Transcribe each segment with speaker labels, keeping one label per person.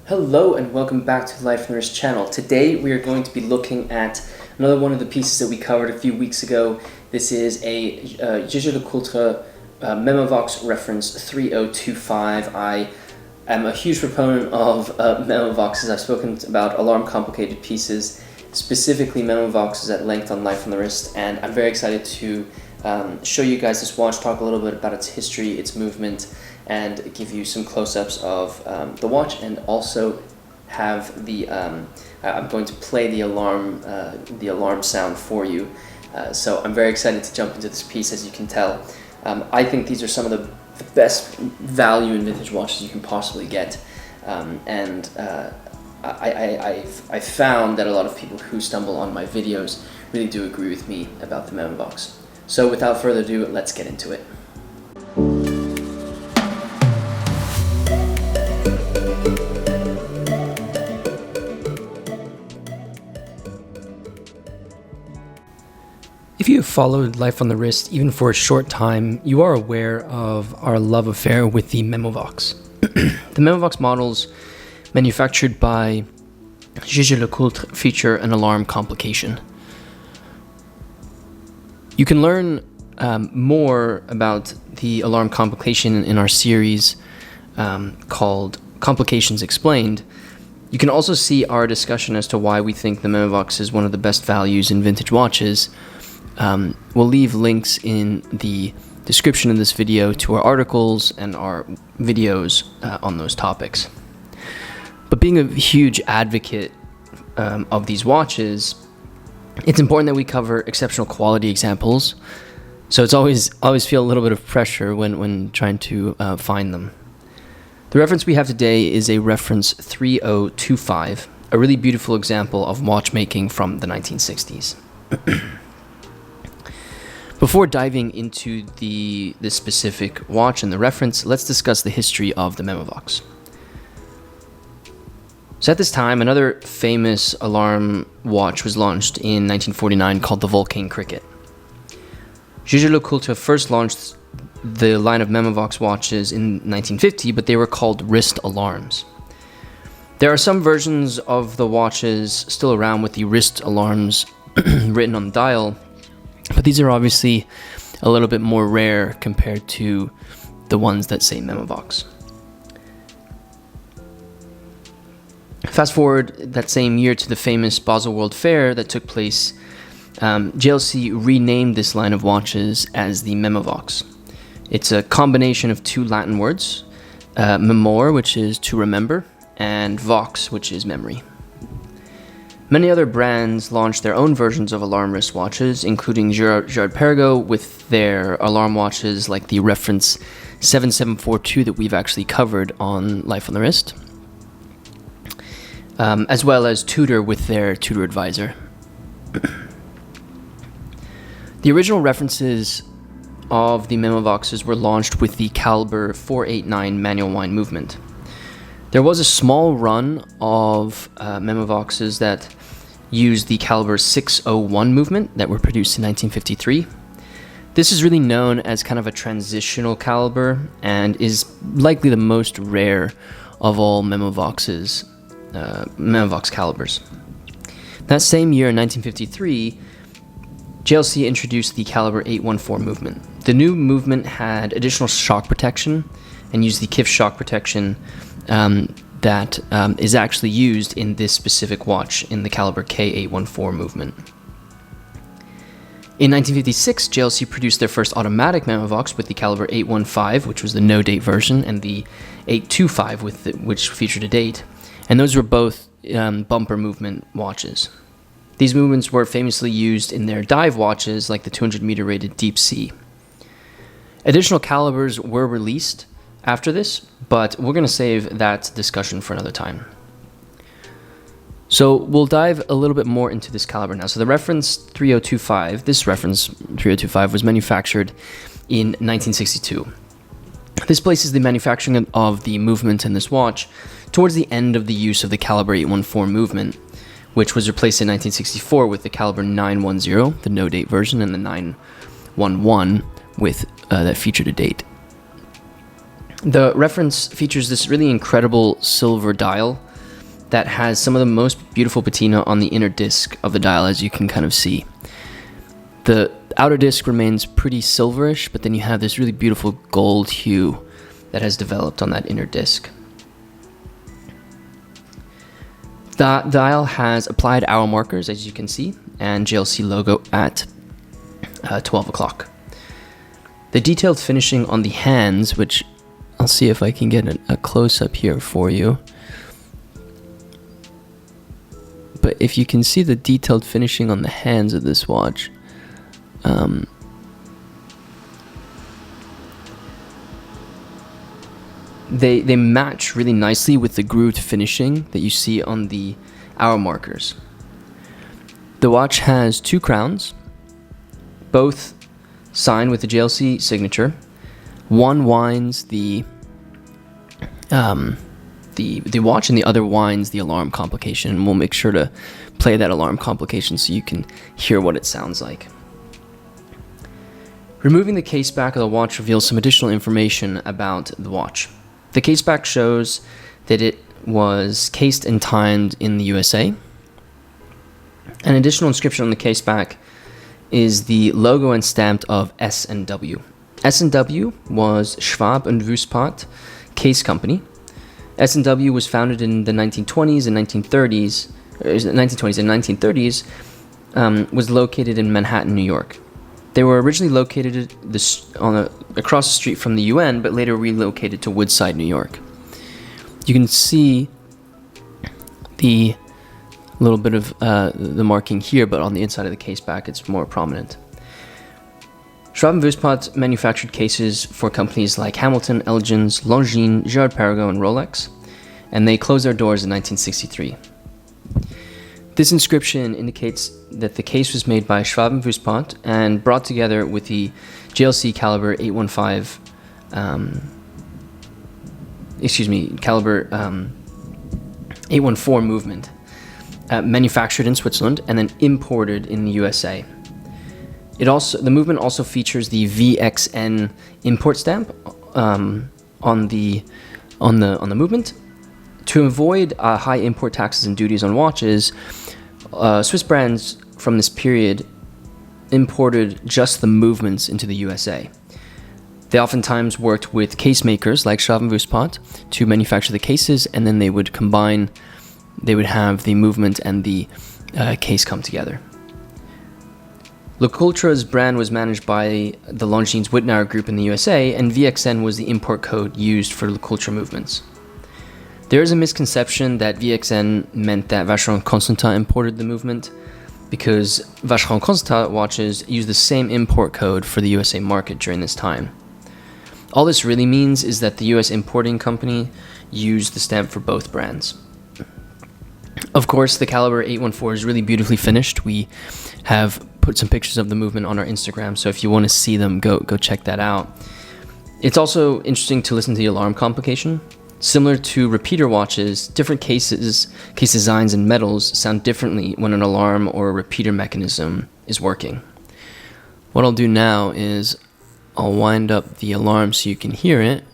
Speaker 1: Hello and welcome back to the Life from the Wrist channel. Today we are going to be looking at another one of the pieces that we covered a few weeks ago. This is a Jaeger LeCoultre Memovox reference 3025. I am a huge proponent of Memovoxes. I've spoken about alarm complicated pieces, specifically Memovoxes at length on Life on the Wrist, and I'm very excited to show you guys this watch, talk a little bit about its history, its movement, and give you some close-ups of the watch, and also have the I'm going to play the alarm sound for you. So I'm very excited to jump into this piece. As you can tell, I think these are some of the best value in vintage watches you can possibly get, and I found that a lot of people who stumble on my videos really do agree with me about the Memovox. So without further ado, let's get into it. If you have followed Life on the Wrist even for a short time, you are aware of our love affair with the Memovox. The Memovox models manufactured by Jaeger LeCoultre feature an alarm complication. You can learn more about the alarm complication in our series called Complications Explained. You can also see our discussion as to why we think the Memovox is one of the best values in vintage watches. We'll leave links in the description of this video to our articles and our videos on those topics. But being a huge advocate of these watches, it's important that we cover exceptional quality examples. So it's always feel a little bit of pressure when trying to find them. The reference we have today is a reference 3025, a really beautiful example of watchmaking from the 1960s. Before diving into the specific watch and the reference, let's discuss the history of the Memovox. So at this time, another famous alarm watch was launched in 1949 called the Vulcain Cricket. Jaeger LeCoultre first launched the line of Memovox watches in 1950, but they were called wrist alarms. There are some versions of the watches still around with the wrist alarms written on the dial, but these are obviously a little bit more rare compared to the ones that say Memovox. Fast forward that same year to the famous Basel World Fair that took place, JLC renamed this line of watches as the Memovox. It's a combination of two Latin words, Memor, which is to remember, and Vox, which is memory. Many other brands launched their own versions of alarm wrist watches, including Girard Perregaux with their alarm watches like the reference 7742 that we've actually covered on Life on the Wrist, as well as Tudor with their Tudor Advisor. The original references of the Memovoxes were launched with the caliber 489 manual wind movement. There was a small run of Memovoxes that used the caliber 601 movement that were produced in 1953. This is really known as kind of a transitional caliber and is likely the most rare of all Memovox calibers. That same year in 1953, JLC introduced the caliber 814 movement. The new movement had additional shock protection and used the KIF shock protection that is actually used in this specific watch in the caliber K814 movement. In 1956, JLC produced their first automatic Memovox with the caliber 815, which was the no-date version, and the 825, which featured a date, and those were both bumper movement watches. These movements were famously used in their dive watches like the 200-meter rated Deep Sea. Additional calibers were released after this, but we're going to save that discussion for another time. So we'll dive a little bit more into this caliber now. So the reference 3025, this reference 3025 was manufactured in 1962. This places the manufacturing of the movement in this watch towards the end of the use of the caliber 814 movement, which was replaced in 1964 with the caliber 910, the no-date version, and the 911 with that featured a date. The reference features this really incredible silver dial that has some of the most beautiful patina on the inner disc of the dial, as you can kind of see. The outer disc remains pretty silverish, but then you have this really beautiful gold hue that has developed on that inner disc. The dial has applied hour markers, as you can see, and JLC logo at 12 o'clock. The detailed finishing on the hands, which I'll see if I can get a close-up here for you. But if you can see the detailed finishing on the hands of this watch, they match really nicely with the grooved finishing that you see on the hour markers. The watch has 2 crowns, both signed with the JLC signature. One winds the watch, and the other winds the alarm complication. And we'll make sure to play that alarm complication so you can hear what it sounds like. Removing the case back of the watch reveals some additional information about the watch. The case back shows that it was cased and timed in the USA. An additional inscription on the case back is the logo and stamped of S&W. S&W was Schwab and Wiespat Case Company. S&W was founded in the 1920s and 1930s. 1920s and 1930s, was located in Manhattan, New York. They were originally located across the street from the UN, but later relocated to Woodside, New York. You can see the little bit of the marking here, but on the inside of the case back, it's more prominent. Schwab and Wiespat manufactured cases for companies like Hamilton, Elgin's, Longines, Girard Perregaux, and Rolex, and they closed their doors in 1963. This inscription indicates that the case was made by Schwab and Wiespat and brought together with the JLC caliber 815, caliber 814 movement, manufactured in Switzerland and then imported in the USA. The movement also features the VXN import stamp on the movement. To avoid high import taxes and duties on watches, Swiss brands from this period imported just the movements into the USA. They oftentimes worked with case makers like Schwab and Wiespat to manufacture the cases, and then they would have the movement and the case come together. LeCoultre's brand was managed by the Longines Wittnauer Group in the USA, and VXN was the import code used for LeCoultre movements. There is a misconception that VXN meant that Vacheron Constantin imported the movement, because Vacheron Constantin watches use the same import code for the USA market during this time. All this really means is that the US importing company used the stamp for both brands. Of course, the caliber 814 is really beautifully finished. We have put some pictures of the movement on our Instagram, so if you want to see them, go check that out. It's also interesting to listen to the alarm complication. Similar to repeater watches, different case designs and metals sound differently when an alarm or a repeater mechanism is working. What I'll do now is I'll wind up the alarm so you can hear it.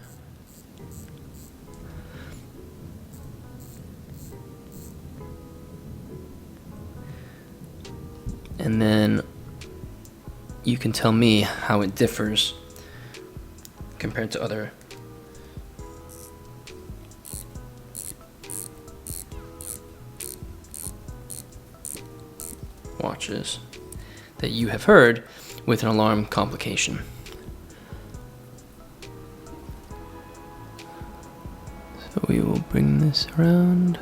Speaker 1: And then you can tell me how it differs compared to other watches that you have heard with an alarm complication. So we will bring this around.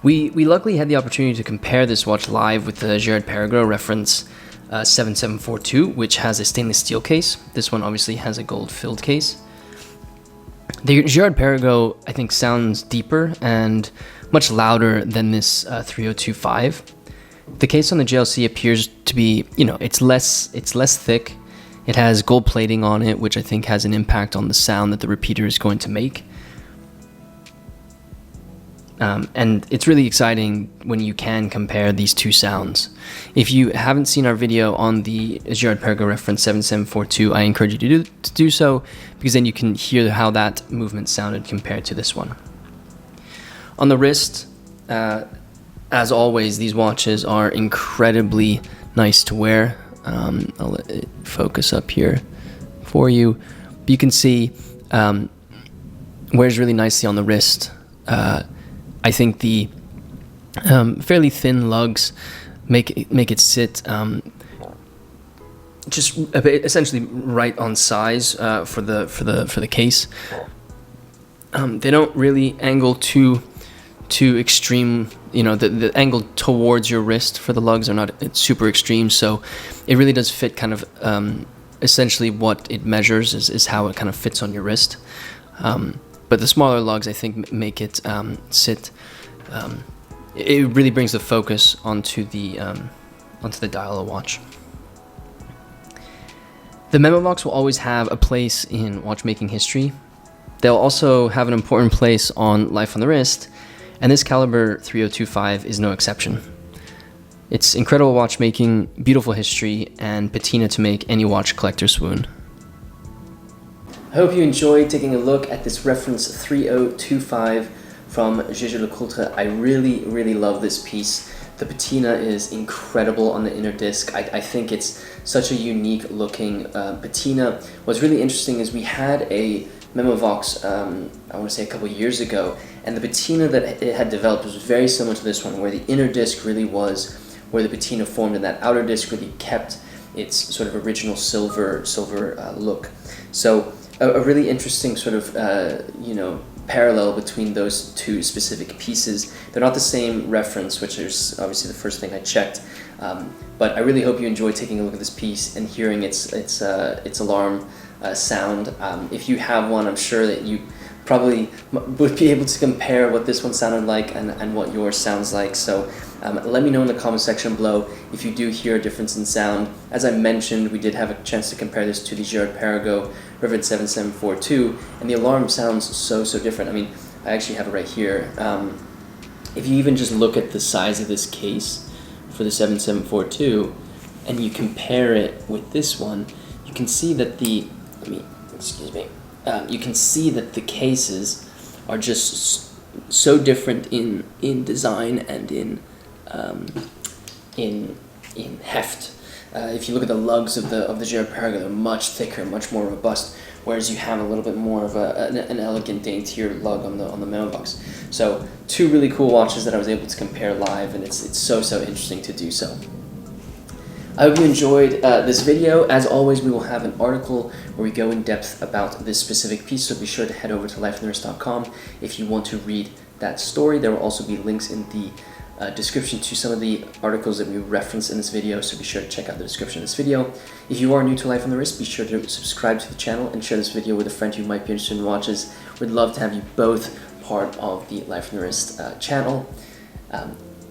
Speaker 1: We luckily had the opportunity to compare this watch live with the Girard Perregaux reference 7742, which has a stainless steel case. This one obviously has a gold filled case. The Girard Perregaux, I think, sounds deeper and much louder than this 3025. The case on the JLC appears to be, it's less thick. It has gold plating on it, which I think has an impact on the sound that the repeater is going to make. And it's really exciting when you can compare these two sounds. If you haven't seen our video on the Girard Perregaux reference 7742, I encourage you to do so, because then you can hear how that movement sounded compared to this one. On the wrist, as always, these watches are incredibly nice to wear. I'll let it focus up here for you. But you can see wears really nicely on the wrist. I think the fairly thin lugs make it sit just a bit, essentially right on size for the case. They don't really angle too extreme. You know, the angle towards your wrist for the lugs are not super extreme, so it really does fit kind of essentially what it measures is how it kind of fits on your wrist. But the smaller lugs, I think, make it sit. It really brings the focus onto the dial of the watch. The Memovox will always have a place in watchmaking history. They'll also have an important place on Life on the Wrist, and this caliber 3025 is no exception. It's incredible watchmaking, beautiful history, and patina to make any watch collector swoon. I hope you enjoyed taking a look at this reference 3025 from Jaeger LeCoultre. I really love this piece. The patina is incredible on the inner disc. I think it's such a unique looking patina. What's really interesting is we had a Memovox, I want to say a couple years ago, and the patina that it had developed was very similar to this one, where the inner disc really was where the patina formed, and that outer disc really kept its sort of original silver look. So a really interesting sort of, parallel between those two specific pieces. They're not the same reference, which is obviously the first thing I checked. But I really hope you enjoy taking a look at this piece and hearing its alarm sound. If you have one, I'm sure that you probably would be able to compare what this one sounded like and what yours sounds like. So let me know in the comment section below if you do hear a difference in sound. As I mentioned, we did have a chance to compare this to the Girard Perregaux reference 7742, and the alarm sounds so different. I mean, I actually have it right here. If you even just look at the size of this case for the 7742 and you compare it with this one, you can see that you can see that the cases are just so different in design and in heft. If you look at the lugs of the Girard Perregaux, they're much thicker, much more robust, whereas you have a little bit more of an elegant, daintier lug on the Memovox. So two really cool watches that I was able to compare live, and it's so interesting to do so. I hope you enjoyed this video. As always, we will have an article where we go in depth about this specific piece, so be sure to head over to lifeonthewrist.com if you want to read that story. There will also be links in the description to some of the articles that we referenced in this video, so be sure to check out the description of this video. If you are new to Life on the Wrist, be sure to subscribe to the channel and share this video with a friend who might be interested in watches. We'd love to have you both part of the Life on the Wrist channel.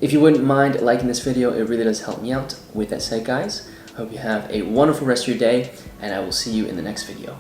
Speaker 1: If you wouldn't mind liking this video, it really does help me out. With that said, guys, I hope you have a wonderful rest of your day, and I will see you in the next video.